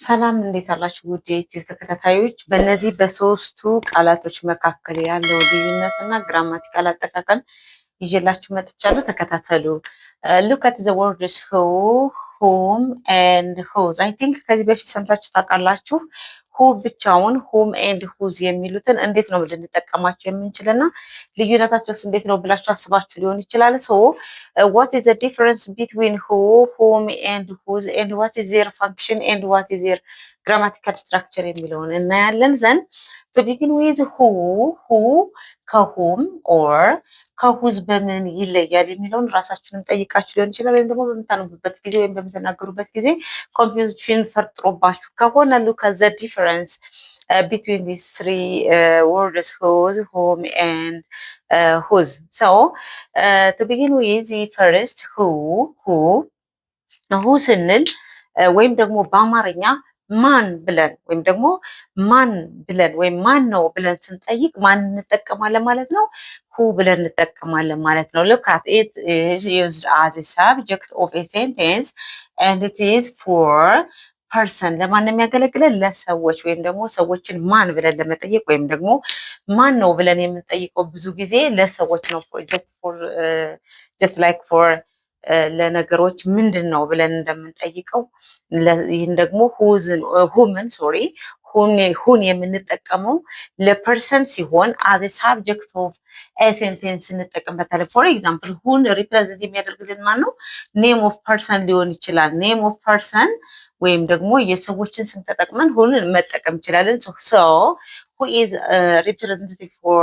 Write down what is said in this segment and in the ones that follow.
ሰላም እንዴት አላችሁ? ውድ የዩቲዩብ ተከታታዮች፣ በእነዚህ በሶስቱ ቃላቶች መካከል ያለው ልዩነትና ግራማቲካል አጠቃቀም ይዤላችሁ መጥቻለሁ። ተከታተሉ። ሉክ አት ዘ ወርድስ ሁ፣ ሁም ኤንድ ሁዝ። አይ ቲንክ ከዚህ በፊት ሰምታችሁ ታውቃላችሁ። ሁ ብቻውን ሁም ኤንድ ሁዝ የሚሉትን እንዴት ነው ልንጠቀማቸው የምንችልና ልዩነታቸውስ እንዴት ነው ብላችሁ አስባችሁ ሊሆን ይችላል። ሶ what is the difference between who, whom and whose and what is their function and what is their grammatical structure የሚለውን እናያለን። ዘንድ to begin with who ከሁም or ከሁዝ በምን ይለያል የሚለውን ራሳችሁንም ጠይቃችሁ ሊሆን ይችላል። ወይም ደግሞ በምታነቡበት ጊዜ ወይም በምትናገሩበት ጊዜ ኮንፊውዥን ፈጥሮባችሁ ከሆነ look at the difference between these three words whose, whom and whose. So to begin with the first who ስንል ወይም ደግሞ በአማርኛ ማን ብለን ወይም ደግሞ ማን ብለን ወይም ማን ነው ብለን ስንጠይቅ ማን እንጠቀማለን ማለት ነው? ሁ ብለን እንጠቀማለን ማለት ነው። look at it is used as a subject of a sentence and it is for ፐርሰን ለማን ነው የሚያገለግለን? ለሰዎች ወይም ደግሞ ሰዎችን ማን ብለን ለመጠየቅ ወይም ደግሞ ማን ነው ብለን የምንጠይቀው ብዙ ጊዜ ለሰዎች ነው። just like for ለነገሮች ምንድን ነው ብለን እንደምንጠይቀው ይህን ደግሞ ሁን የምንጠቀመው ለፐርሰን ሲሆን as a subject of a sentence እንጠቀምበታለን። for example ሁን ሪፕሬዘንት የሚያደርግልን ማን ነው? ኔም ኦፍ ፐርሰን ሊሆን ይችላል። ኔም ኦፍ ፐርሰን ወይም ደግሞ የሰዎችን ስም ተጠቅመን ሁንን መጠቀም እንችላለን። so who is representative for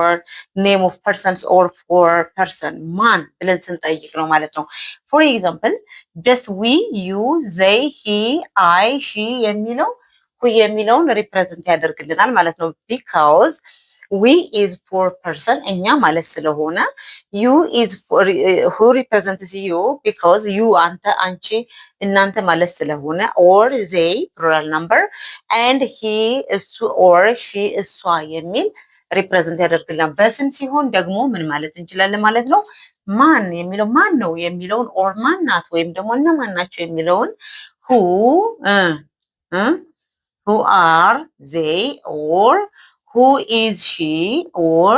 name of persons or for person ማን ብለን ስንጠይቅ ነው ማለት ነው። for example just we, you, they, he, I, she የሚለው who የሚለውን ሪፕሬዘንት ያደርግልናል ማለት ነው። because we is for person እኛ ማለት ስለሆነ you is for who represents you because you አንተ አንቺ እናንተ ማለት ስለሆነ or they plural number and he እሱ or she እሷ የሚል ሪፕሬዘንት ያደርግልናል። በስም ሲሆን ደግሞ ምን ማለት እንችላለን ማለት ነው? ማን የሚለው ማን ነው የሚለውን or ማን ናት ወይም ደግሞ እነማን ናቸው የሚለውን who are they or who is she or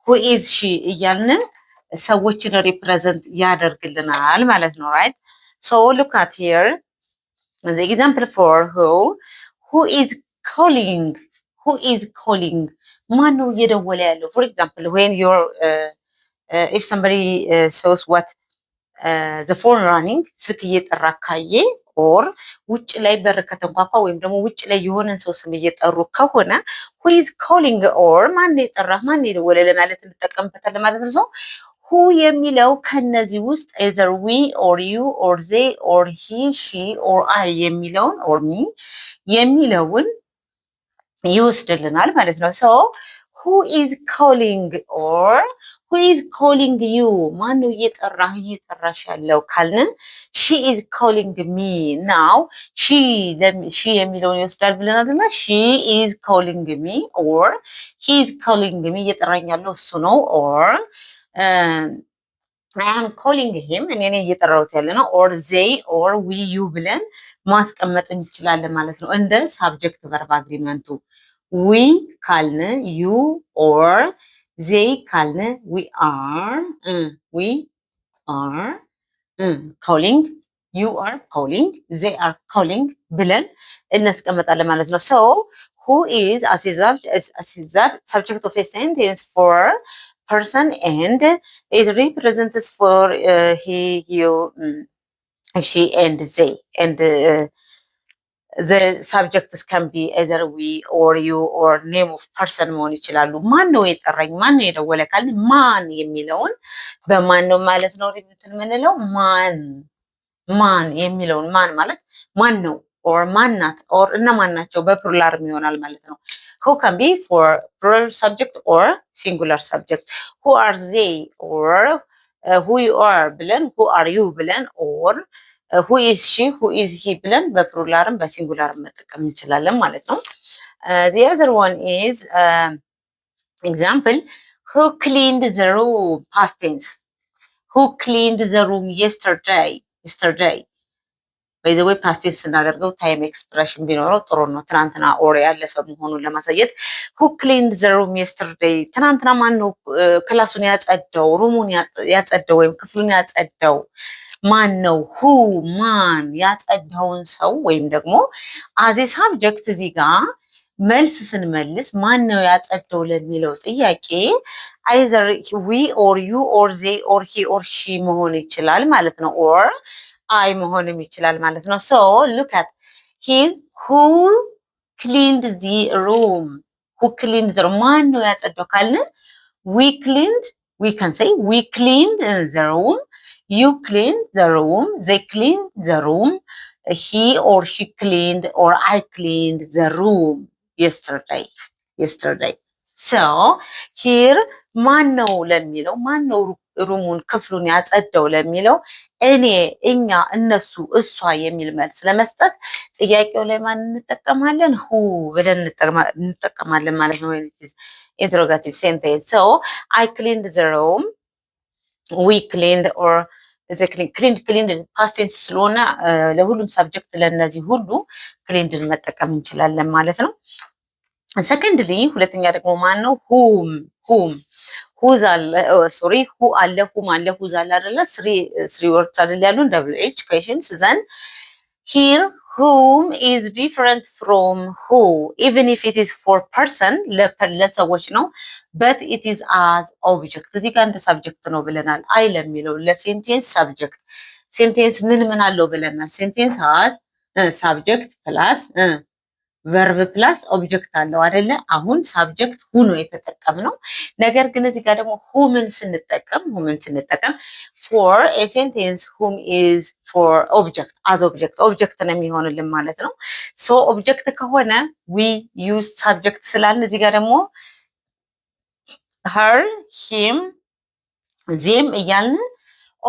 who is she እያልን ሰዎችን ሪፕሬዘንት ያደርግልናል ማለት ነው። right? so look at here the example for who is calling ማን ነው እየደወለ ያለው? for example when you're if somebody says what the phone running ስልክ እየጠራ ካየ or ውጭ ላይ በር ከተንኳኳ ወይም ደግሞ ውጭ ላይ የሆነን ሰው ስም እየጠሩ ከሆነ who is calling or ማን ነው የጠራህ ማን ነው የደወለ ለማለት እንጠቀምበታለን ማለት ነው። who የሚለው ከነዚህ ውስጥ either we or you or they or he, she or I የሚለውን or me የሚለውን ይወስድልናል ማለት ነው። so who is calling or who is calling you ማን ነው እየጠራሽ ያለው ካልን she is calling me now she የሚለውን ይወስዳል ብለናልና she is calling me or he is calling me እየጠራኝ ያለው እሱ ነው or I am calling him እኔ እየጠራሁት ያለ ነው or they or we you ብለን ማስቀመጥ እንችላለን ማለት ነው። እንደ ሳብጀክት ቨርብ አግሪመንቱ we ካልን you or they ካልን we are calling you are calling they are calling ብለን እናስቀምጣለን ማለት ነው። so who is as a subject of a sentence for person and is represented for he, you, she and they and the subjects can be either we or you or name of person መሆን ይችላሉ። ማን ነው የጠራኝ ማን ነው የደወለ ካልን ማን የሚለውን በማን ነው ማለት ነው የምንለው ማን የሚለውን ማን ማለት ማን ነው or ማን ናት or እነማን ናቸው በፕሉራልም ይሆናል ማለት ነው። who can be for plural subject or singular subject who are they or who you are ብለን who are you ብለን or who is she who is he ብለን በፕሉራልም በሲንጉላርም መጠቀም እንችላለን ማለት ነው። the other one is example who cleaned the room past tense who cleaned the room yesterday ባይ ዘ ወይ ፓስት ቴንስ ስናደርገው ታይም ኤክስፕሬሽን ቢኖረው ጥሩ ነው። ትናንትና ኦር ያለፈ መሆኑን ለማሳየት who cleaned the room yesterday ትናንትና ማን ነው ክላሱን ያጸዳው ሩሙን ያጸዳው ወይም ክፍሉን ያጸዳው ማን ነው? who ማን ያጸዳውን ሰው ወይም ደግሞ አዜ ሳብጀክት እዚህ ጋር መልስ ስንመልስ ማን ነው ያጸዳው ለሚለው ጥያቄ either we or you or they or he or she መሆን ይችላል ማለት ነው or I መሆንም ይችላል ማለት ነው so look at his who cleaned the room who cleaned the room ማን ነው ያጸዳው ካልን we cleaned we can say we cleaned the room you cleaned the room they cleaned the room he or she cleaned or I cleaned the room yesterday so here ማን ነው ለሚለው ማን ነው ሩሙን ክፍሉን ያጸዳው ለሚለው እኔ እኛ እነሱ እሷ የሚል መልስ ለመስጠት ጥያቄው ላይ ማን እንጠቀማለን who ብለን እንጠቀማለን ማለት ነው interrogative sentence so I cleaned the room we cleaned or cleaned past tense ስለሆነ ለሁሉም ሰብጀክት ለነዚህ ሁሉ cleaned መጠቀም እንችላለን ማለት ነው secondly ሁለተኛ ደግሞ ማን ነው whom who's አለ sorry who አለ whom አለ who's አለ አይደለ three words አይደል ያሉን WH questions then here whom is different from who even if it is for person ለሰዎች ነው but it is as object እዚህ ጋር እንደ subject ነው ብለናል አይ ለሚለው ለሴንቴንስ subject ሴንቴንስ ምን አለው ብለናል ሴንቴንስ has subject plus verb plus object አለው አይደለ አሁን subject who ነው የተጠቀምነው ነገር ግን እዚህ ጋር ደግሞ whom ስንጠቀም for a sentence whom is for object as object ነው የሚሆንልን ማለት ነው so object ከሆነ we use subject ስላልን እዚህ ጋር ደግሞ her him them እያልን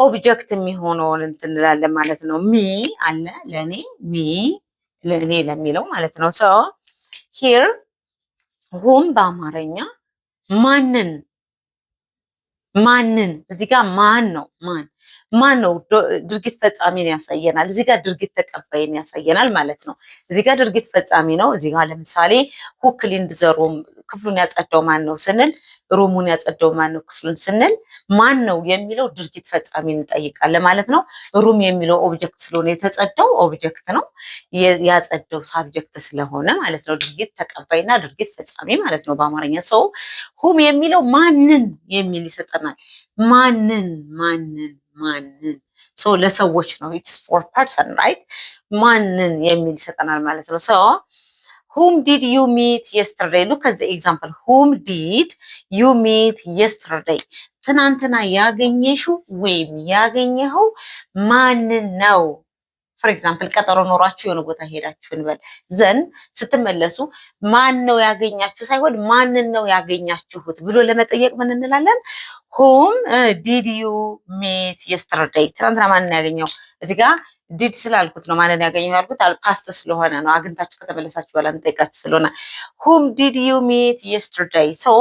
object የሚሆነውን እንላለን ማለት ነው me አለ ለኔ me ለኔ ለሚለው ማለት ነው so here whom በአማርኛ ማንን እዚህ ጋር ማን ነው ድርጊት ፈጻሚን ያሳየናል እዚህ ጋር ድርጊት ተቀባይን ያሳየናል ማለት ነው እዚህ ጋር ድርጊት ፈጻሚ ነው እዚህ ጋር ለምሳሌ who cleaned the room ክፍሉን ያጸዳው ማን ነው ስንል ሩሙን ያጸዳው ማን ነው ክፍሉን ስንል ማን ነው የሚለው ድርጊት ፈጻሚን እንጠይቃለን ማለት ነው ሩም የሚለው ኦብጀክት ስለሆነ የተጸዳው ኦብጀክት ነው ያጸዳው ሳብጀክት ስለሆነ ማለት ነው ድርጊት ተቀባይና ድርጊት ፈጻሚ ማለት ነው በአማርኛ ሰው whom የሚለው ማንን የሚል ይሰጠናል ማንን so ለሰዎች ነው it's for person right ማንን የሚል ይሰጠናል ማለት ነው so whom did you meet yesterday look at the example whom did you meet yesterday ትናንትና ያገኘሽው ወይም ያገኘኸው ማንን ነው for example ቀጠሮ ኖራችሁ የሆነ ቦታ ሄዳችሁ እንበል ዘን ስትመለሱ ማን ነው ያገኛችሁ ሳይሆን ማንን ነው ያገኛችሁት ብሎ ለመጠየቅ ምን እንላለን whom did you meet yesterday ትናንትና ማንን ያገኘው እዚህ ጋር ዲድ ስላልኩት ነው ማንን ያገኘው ያልኩት ፓስት ስለሆነ ነው አግኝታችሁ ከተመለሳችሁ በኋላ እንጠይቃችሁ ስለሆነ whom did you meet yesterday so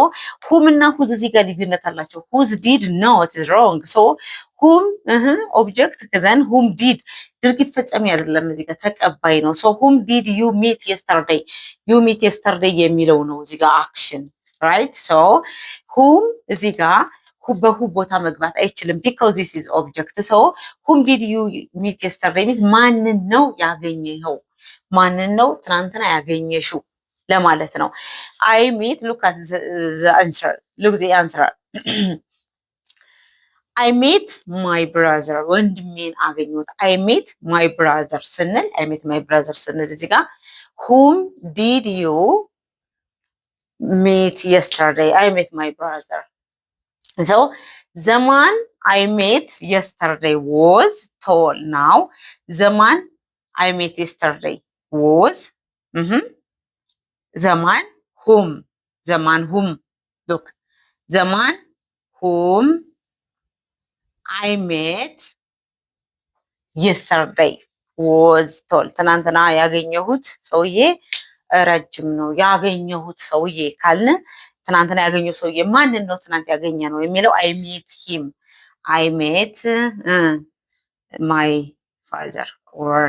whom እና whose እዚህ ጋር ልዩነት አላቸው whose did no it is wrong so whom object then whom did ድርጊት ፈጻሚ አይደለም እዚህ ጋር ተቀባይ ነው so whom did you meet yesterday የሚለው ነው እዚህ ጋር action right so whom እዚህ ጋር በሁ ቦታ መግባት አይችልም because this is object so whom did you meet yesterday means ማንን ነው ያገኘኸው ማንን ነው ትናንትና ያገኘሽው ለማለት ነው I meet look at the answer I met my brother ወንድሜን አገኘሁት I met my brother ስንል እዚህ ጋር whom did you meet yesterday I met my brother so the man I met yesterday was tall now the man I met yesterday was the man whom look the man whom I met yesterday was tall ትናንትና ያገኘሁት ሰውዬ ረጅም ነው ያገኘሁት ሰውዬ ካልን ትናንትና ያገኘው ሰውዬ ማንን ነው ትናንት ያገኘ ነው የሚለው I met him I met my father or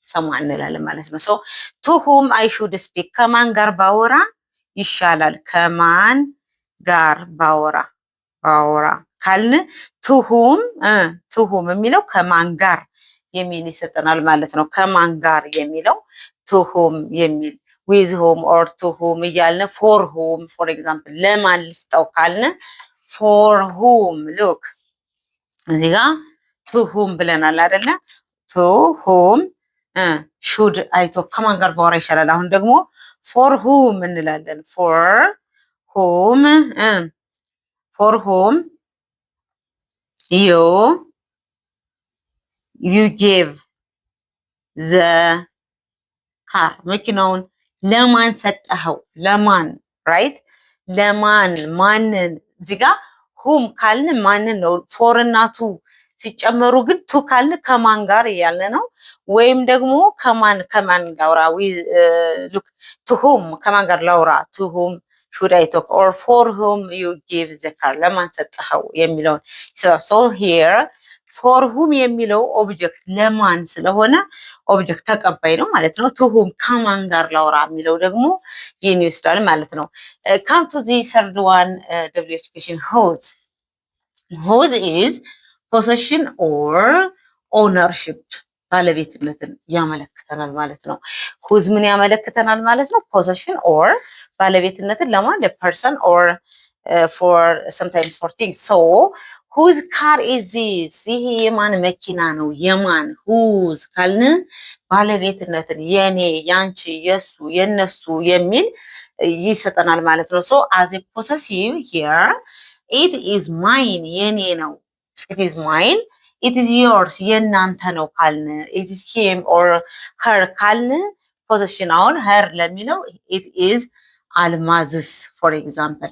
someone እንላለን ማለት ነው። so to whom I should speak ከማን ጋር ባወራ ይሻላል ከማን ጋር ባወራ ካልን to whom የሚለው ከማን ጋር የሚል ይሰጠናል ማለት ነው። ከማን ጋር የሚለው to whom የሚል with whom or to whom እያልን for whom for example ለማን ልስጠው ካልን for whom look እዚህ ጋር to whom ብለናል አይደለ? to whom should አይቶ ከማን ጋር ባወራ ይሻላል። አሁን ደግሞ for whom እንላለን for whom you give the car መኪናውን ለማን ሰጠኸው ለማን right ለማን ማንን እዚህ ጋር whom ካልን ማንን ነው for እና to ሲጨመሩ ግን to ካልን ከማን ጋር ያለ ነው ወይም ደግሞ ከማን ላውራ look to whom ከማን ጋር ላውራ to whom should I talk or for whom you give the car ለማን ሰጠኸው የሚለውን so here for whom የሚለው ኦብጀክት ለማን ስለሆነ ኦብጀክት ተቀባይ ነው ማለት ነው to whom ከማን ጋር ላውራ የሚለው ደግሞ ይህን ይወስዳል ማለት ነው come to the third one WH question whose is possession or ownership ባለቤትነትን ያመለክተናል ማለት ነው whose ምን ያመለክተናል ማለት ነው possession or ባለቤትነትን ለማን ለፐርሰን or for sometimes for things so whose car is this ይሄ የማን መኪና ነው የማን whose ካልን ባለቤትነትን የኔ ያንቺ የሱ የነሱ የሚል ይሰጠናል ማለት ነው so as a possessive here it is mine የኔ ነው it is mine it is yours የናንተ ነው ካልን it is him or her ካልን possession አሁን her ለሚለው it is አልማዝስ for example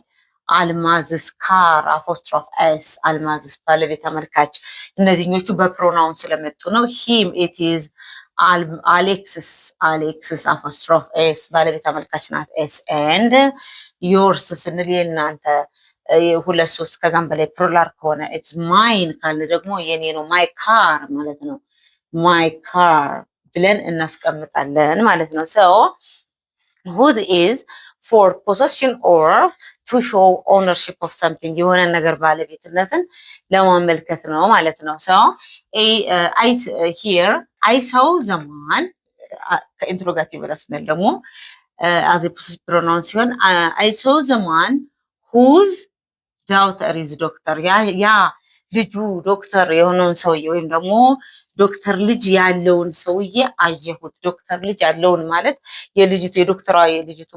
አልማዝስ ካር አፖስትሮፍ ኤስ አልማዝስ ባለቤት አመልካች እነዚህኞቹ በፕሮናውን ስለመጡ ነው him it is አሌክስስ አፖስትሮፍ ኤስ ባለቤት አመልካች ናት ኤስ and yours ስንል የናንተ ሁለት ሶስት ከዛም በላይ ፕሉራል ከሆነ it's mine ካለ ደግሞ የኔ ነው my car ማለት ነው my car ብለን እናስቀምጣለን ማለት ነው so whose is for possession or to show ownership of something የሆነ ነገር ባለቤትነትን ለማመልከት ነው ማለት ነው so here I saw the man ከኢንትሮጋቲቭ ራስነል ደግሞ as a possessive pronoun ሲሆን I saw the man whose daughter is doctor ያ ልጁ ዶክተር የሆነውን ሰውዬ ወይም ደግሞ ዶክተር ልጅ ያለውን ሰውዬ አየሁት ዶክተር ልጅ ያለውን ማለት የልጅቱ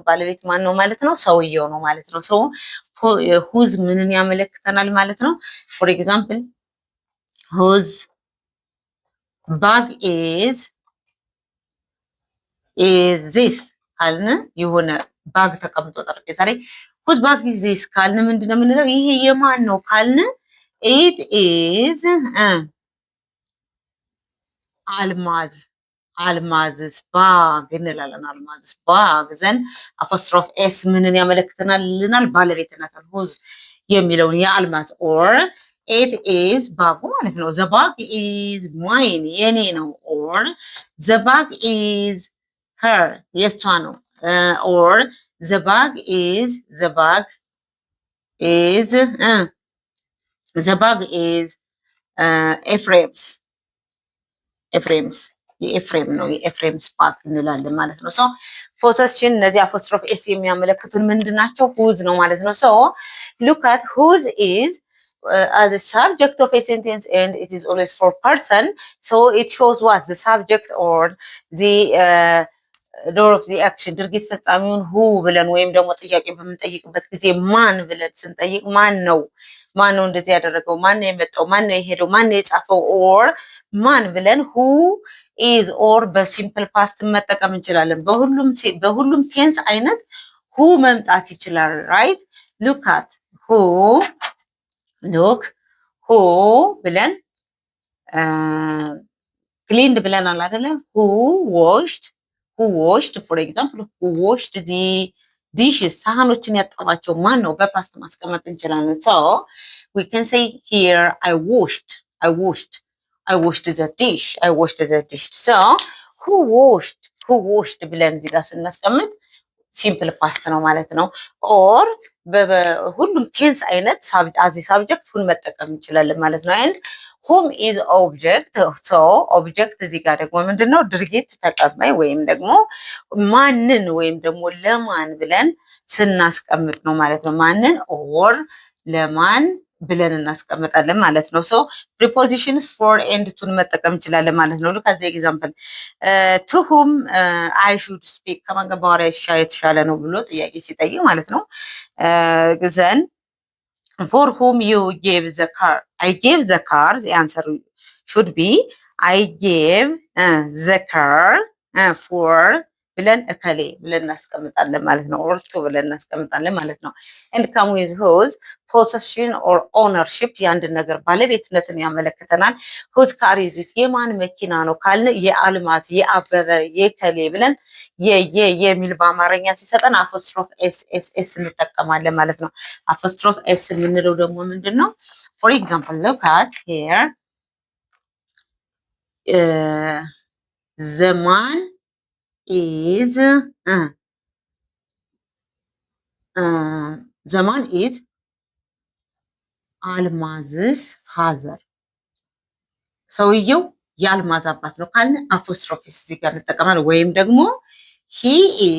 ባለቤት ማን ነው ማለት ነው ሰውዬው ነው ማለት ነው so whose ምንን ያመለክተናል ማለት ነው for example whose bag is this ካልን የሆነ ባግ ተቀምጦ ጠረጴዛ ላይ whose bag is this ካልን ምንድነው የምንለው ይሄ የማን ነው ካልን it is አልማዝስ ባግ እንላለን አልማዝስ ባግ ዘን አፖስትሮፍ ኤስ ምንን ያመለክተናልናል ባለቤትነትን whose የሚለውን የአልማዝ or it is ባጉ ማለት ነው the bag is mine የኔ ነው or the bag is her የሷ ነው or the bag is ኤፍሬምስ የኤፍሬም ነው የኤፍሬምስ ባግ እንላለን ማለት ነው so possession እነዚህ አፖስትሮፍ ኤስ የሚያመለክቱን ምንድናቸው whose ነው ማለት ነው so look at whose is as a subject of a sentence and it is always for person so it shows what the subject or the door of the action ድርጊት ፈጻሚውን who ብለን ወይም ደግሞ ጥያቄ በምንጠይቅበት ጊዜ ማን ብለን ስንጠይቅ ማን ነው እንደዚህ ያደረገው ማን ነው የመጣው ማን ነው የሄደው ማን ነው የጻፈው or ማን ብለን who is or በሲምፕል ፓስት መጠቀም እንችላለን በሁሉም ቴንስ አይነት who መምጣት ይችላል right look who ብለን cleaned ብለናል አይደለ who washed for example who washed the dishes ሳህኖችን ያጠባቸው ማን ነው በፓስት ማስቀመጥ እንችላለን so we can say here I washed I washed the dish. I washed the dish. So who washed ብለን እዚህ ጋር ስናስቀምጥ ሲምፕል ፓስት ነው ማለት ነው። ኦር ሁሉም ቴንስ አይነት አዚ ሳብጀክት ሁን መጠቀም እንችላለን ማለት ነው። ኤንድ ሁም ኢዝ ኦብጀክት። ሶ ኦብጀክት እዚህ ጋር ደግሞ ምንድነው ድርጊት ተቀባይ ወይም ደግሞ ማንን ወይም ደግሞ ለማን ብለን ስናስቀምጥ ነው ማለት ነው። ማንን ኦር ለማን ብለን እናስቀምጣለን ማለት ነው። ሶ ፕሪፖዚሽንስ ፎር ኤንድ ቱን መጠቀም እንችላለን ማለት ነው። ከዚህ ኤግዛምፕል ቱ ሁም አይ ሹድ ስፒክ ከማን ጋር ባወራ የተሻለ ነው ብሎ ጥያቄ ሲጠይቅ ማለት ነው። ዘን ፎር ሁም ዩ ጌቭ ዘ ካር አይ ጌቭ ዘ ካር ዘ አንሰር ሹድ ቢ አይ ጌቭ ዘ ካር ፎር ብለን እከሌ ብለን እናስቀምጣለን ማለት ነው። ኦርቱ ብለን እናስቀምጣለን ማለት ነው። ኤንድ ካም ዊዝ ሁዝ ፖሰሽን ኦር ኦነርሺፕ የአንድ ነገር ባለቤትነትን ያመለክተናል። ሁዝ ካር ኢዝ ኢት የማን መኪና ነው ካልን የአልማዝ የአበበ የከሌ ብለን የሚል በአማርኛ ሲሰጠን አፖስትሮፍ ኤስ እንጠቀማለን ማለት ነው። አፖስትሮፍ ኤስ የምንለው ደግሞ ምንድን ነው? ፎር ኤግዛምፕል ሉክ አት ሂር ዘማን is ዘማን is አልማዝስ ፋዘር ሰውየው የአልማዝ አባት ነው ካልን አፖስትሮፊስ እዚህ ጋር እንጠቀማለን። ወይም ደግሞ he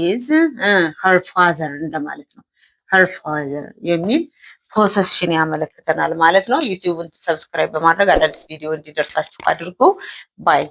is her father እንደማለት ነው። her father የሚል ፖሰሽን ያመለክተናል ማለት ነው። ዩቲዩብን ሰብስክራይብ በማድረግ አዳዲስ ቪዲዮ እንዲደርሳችሁ አድርጉ። ባይ